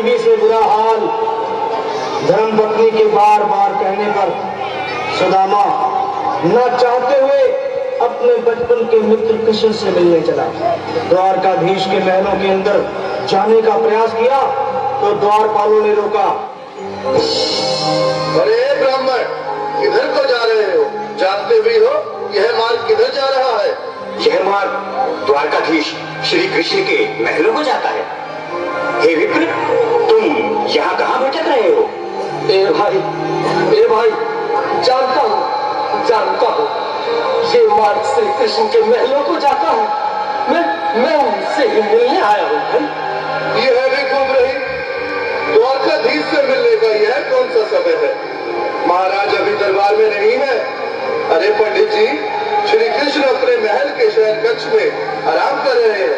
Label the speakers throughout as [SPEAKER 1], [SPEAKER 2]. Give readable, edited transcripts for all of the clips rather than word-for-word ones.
[SPEAKER 1] गरीबी से बुरा हाल। धर्मपत्नी के बार बार कहने पर सुदामा न चाहते हुए अपने बचपन के मित्र कृष्ण से मिलने चला। द्वारकाधीश के महलों के अंदर जाने का प्रयास किया तो द्वारपालों ने रोका।
[SPEAKER 2] अरे ब्राह्मण, किधर को जा रहे हो? जानते भी हो यह मार्ग किधर जा रहा है?
[SPEAKER 3] यह मार्ग द्वारकाधीश श्री कृष्ण के महलों को जाता है। हे विप्र, तुम यहाँ कहाँ भटक रहे हो?
[SPEAKER 1] ए भाई, जानता हूँ ये मार्ग श्री कृष्ण के महलों को जाता है। मैं उनसे ही मिलने आया हूँ भाई।
[SPEAKER 2] यह भी घूम रही द्वारकाधीश से मिलने का यह कौन सा समय है? महाराज अभी दरबार में नहीं है। अरे पंडित जी, श्री कृष्ण अपने महल के शयन कक्ष में आराम कर रहे हैं।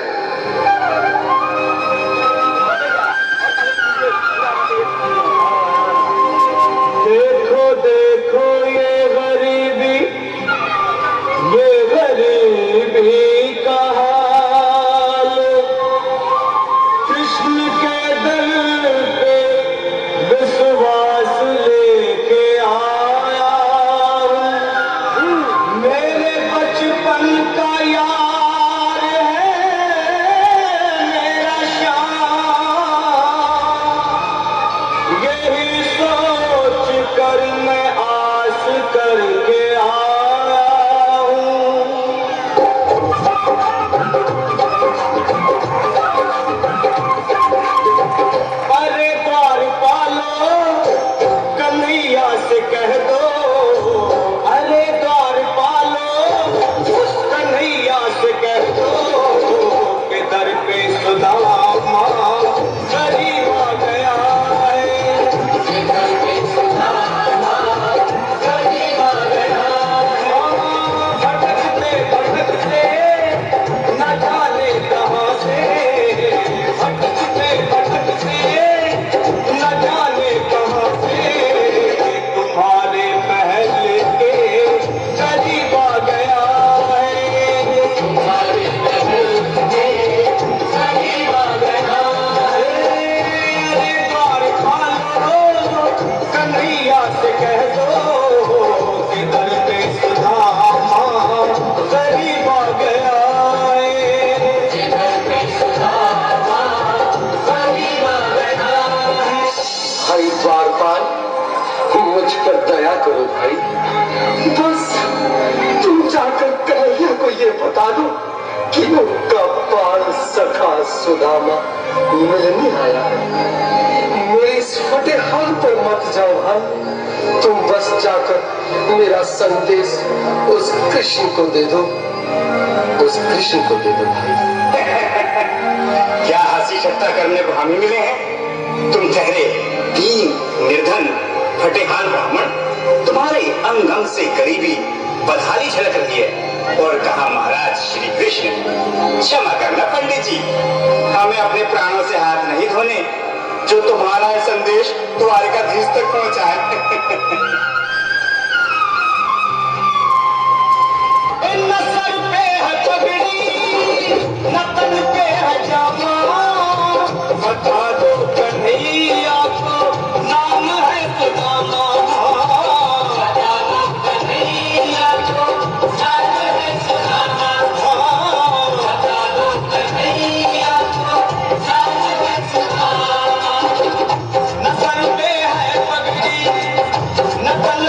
[SPEAKER 1] देखो देखो ये गरीबी का हाल। कृष्ण के दर पे विश्वास लेके आया हूँ। मेरे बचपन का यार है मेरा श्याम। यही सोच कर मैं आस करके आया हूँ। अरे द्वारपालो, कन्हैया से कह दो। अरे द्वारपालो, उस कन्हैया से कह दो कि दर पे सुदामा गरीब आ गया है। दर पे सुदामा गरीब आ गया है। भटकते न जाने कहाँ से, भटकते न जाने कहाँ से तुम्हारे महल के करीब आ गया है। तुम्हारे महल के करीब आ गया है। अरे द्वारपालो, कन्हैया से कह दो कि दर पे सुदामा गरीब आ गया है। दर पे सुदामा गरीब आ गया है।
[SPEAKER 2] भाई द्वारपाल, मुझ पर दया करो भाई। बस तुम जाकर कन्हैया को ये बता दो कि उनका बाल सखा सुदामा मिलने आया है। मेरे इस फटे हाल पर मत जाओ भाई। तुम बस जाकर मेरा संदेश उस कृष्ण को दे दो। उस कृष्ण को दे दो भाई।
[SPEAKER 3] क्या हंसी ठट्टा करने को हम ही मिले हैं? तुम ठहरे दीन निर्धन फटेहाल ब्राह्मण, तुम्हारे अंग अंग से गरीबी बदहाली झलक रही है। और कहा महाराज श्री कृष्ण। क्षमा करना पंडित जी, हमें अपने प्राणों से हाथ नहीं धोने जो तुम्हारा संदेश द्वारकाधीश तक पहुंचाए।
[SPEAKER 1] न सर पे है पगड़ी, न तन पे है जामा। बता दो कन्हैया को नाम है सुदामा। बता दो कन्हैया को नाम है सुदामा। बता दो कन्हैया को नाम है सुदामा। न सर पे है पगड़ी, न तन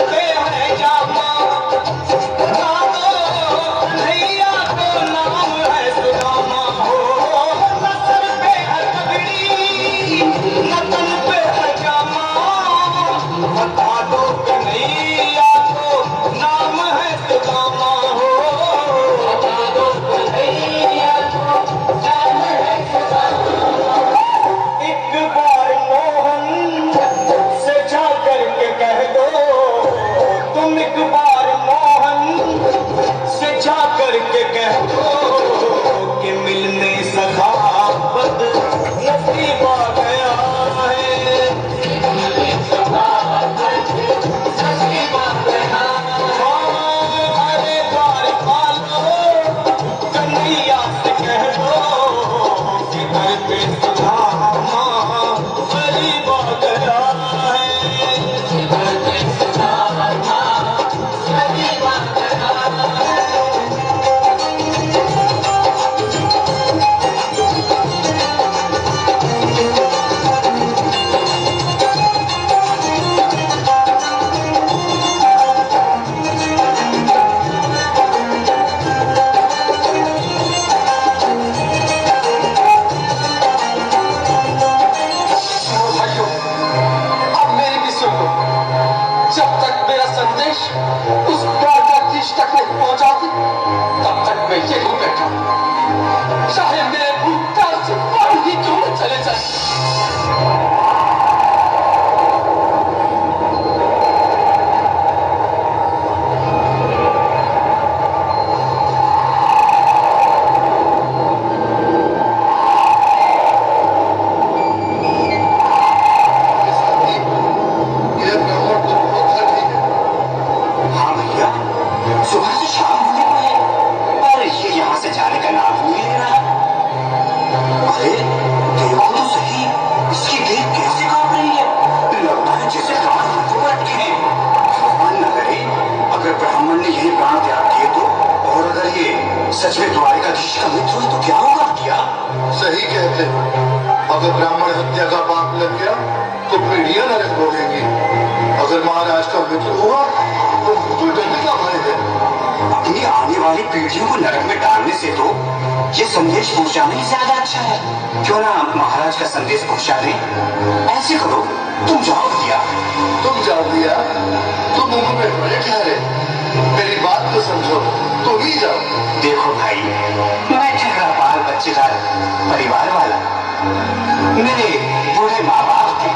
[SPEAKER 2] अगर ब्राह्मण हत्या का पाप लग गया तो पीढ़ियां नरक भोगेंगी। अगर महाराज का मित्र हुआ तो दंड का भय है।
[SPEAKER 3] अपनी आने वाली पीढ़ियों को नरक में डालने से तो ये संदेश पहुंचाना ही ज्यादा अच्छा है। क्यों ना महाराज का संदेश पहुंचा दें। ऐसे करो, तुम जाओ भैया।
[SPEAKER 2] तुम जाओ भैया, तुम उम्र में बड़े ठहरे, मेरी बात तो समझो, तुम ही जाओ।
[SPEAKER 3] देखो भाई, मैं ठहरा बाल बच्चेदार परिवार वाला, मेरे बूढ़े माँ बाप थे,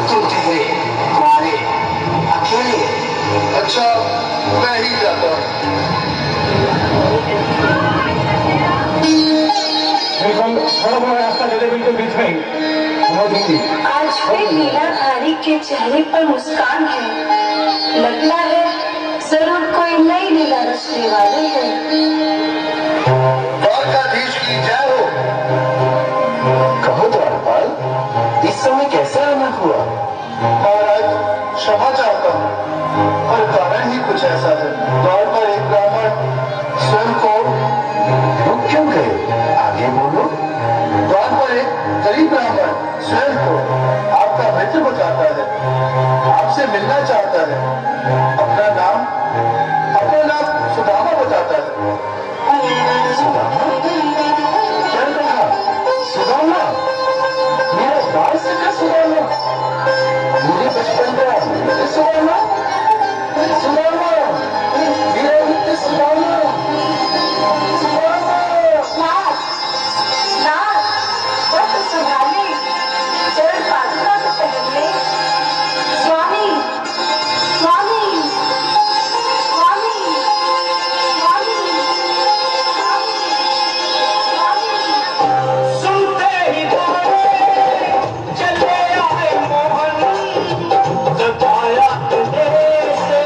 [SPEAKER 3] तुम ठहरे कुंवारे अकेले।
[SPEAKER 2] अच्छा, मैं ही जाता हूँ।
[SPEAKER 1] थोड़ा थोड़ा रास्ता दे दे, बिल्कुल बीच में ही।
[SPEAKER 4] आज फिर लीलाधारी के चेहरे पर मुस्कान है। लगता है जरूर कोई नई लीला रचने वाले हैं।
[SPEAKER 2] द्वारकाधीश की जय हो।
[SPEAKER 1] कहो द्वारपाल, इस समय कैसे आना हुआ?
[SPEAKER 2] महाराज, क्षमा चाहता हूँ, पर कारण ही कुछ ऐसा है। द्वार पर एक ब्राह्मण स्वयं को
[SPEAKER 1] रुक क्यों गए? आगे बोलो।
[SPEAKER 2] द्वार पर एक गरीब ब्राह्मण स्वयं को आपका मित्र बताता है, आपसे मिलना चाहता है। अपना नाम सुदामा बताता है।
[SPEAKER 1] सुदामा? क्या कहा? सुदामा? मेरा बाल सखा सुदामा? मुझे बचपन का मित्र सुदामा? सुदामा? मेरा मित्र सुदामा? सुदामा?
[SPEAKER 4] नाथ, नाथ, वक्त संभाले, चरण पादुका को पहनले। स्वामी, स्वामी, स्वामी, स्वामी, स्वामी।
[SPEAKER 1] सुनते ही चले आए मोहन, जगाया देश से।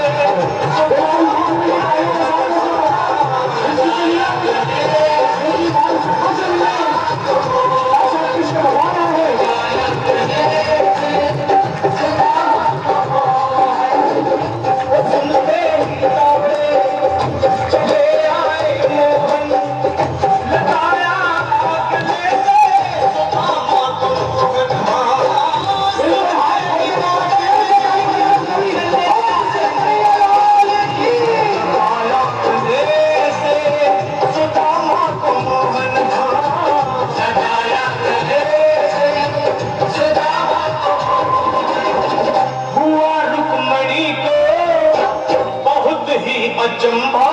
[SPEAKER 1] अचंभा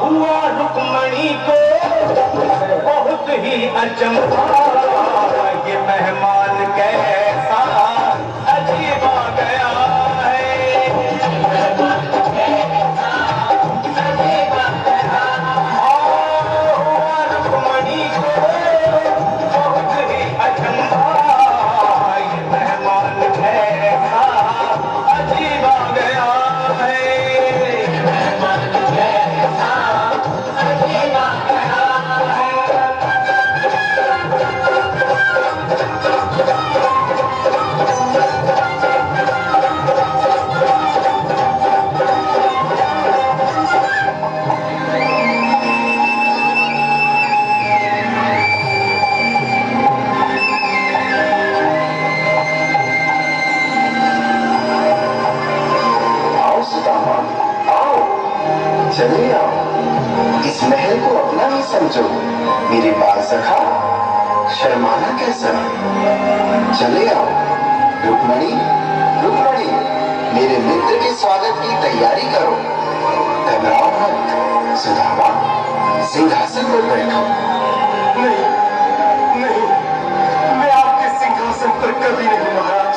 [SPEAKER 1] हुआ रुक्मणी को बहुत ही अचंभा। ये मेहमान कैसा अजीब आ गया है। हुआ रुक्मणी को बहुत ही अचंभा। ये मेहमान कैसा अजीब आ गया है।
[SPEAKER 2] चले आओ, इस महल को अपना ही समझो। मेरे बाल सखा, शर्माना कैसा? चले आओ। रुक्मणी, रुक्मणी, मेरे मित्र के स्वागत की तैयारी करो। घबराओ मत। सुदामा, सिंहासन पर बैठो।
[SPEAKER 1] नहीं, नहीं, मैं आपके सिंहासन पर कभी नहीं महाराज।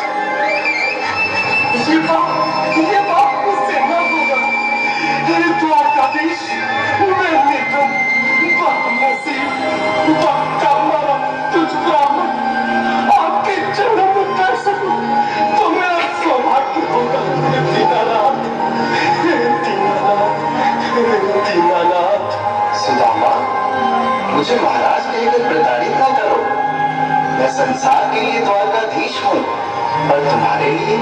[SPEAKER 1] ये बात मुझसे न होगा। द्वारकाधीश, मैं निर्धन, बदनसीब, बदकामा, तुझ ब्राह्मण आपके चरणों में कर सकूं तो मेरा सौभाग्य होगा। दीनानाथ, दीनानाथ, दीनानाथ।
[SPEAKER 2] सुदामा, मुझे महाराज कहकर प्रताड़ित न करो। मैं संसार के लिए द्वारकाधीश हूँ, पर तुम्हारे लिए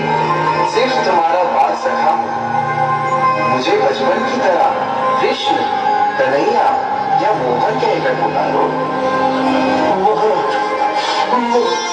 [SPEAKER 2] सिर्फ तुम्हारा बाल सखा हूँ। मुझे बचपन की तरह कृष्ण, कन्हैया या मोहन कहकर पुकारो। मुझ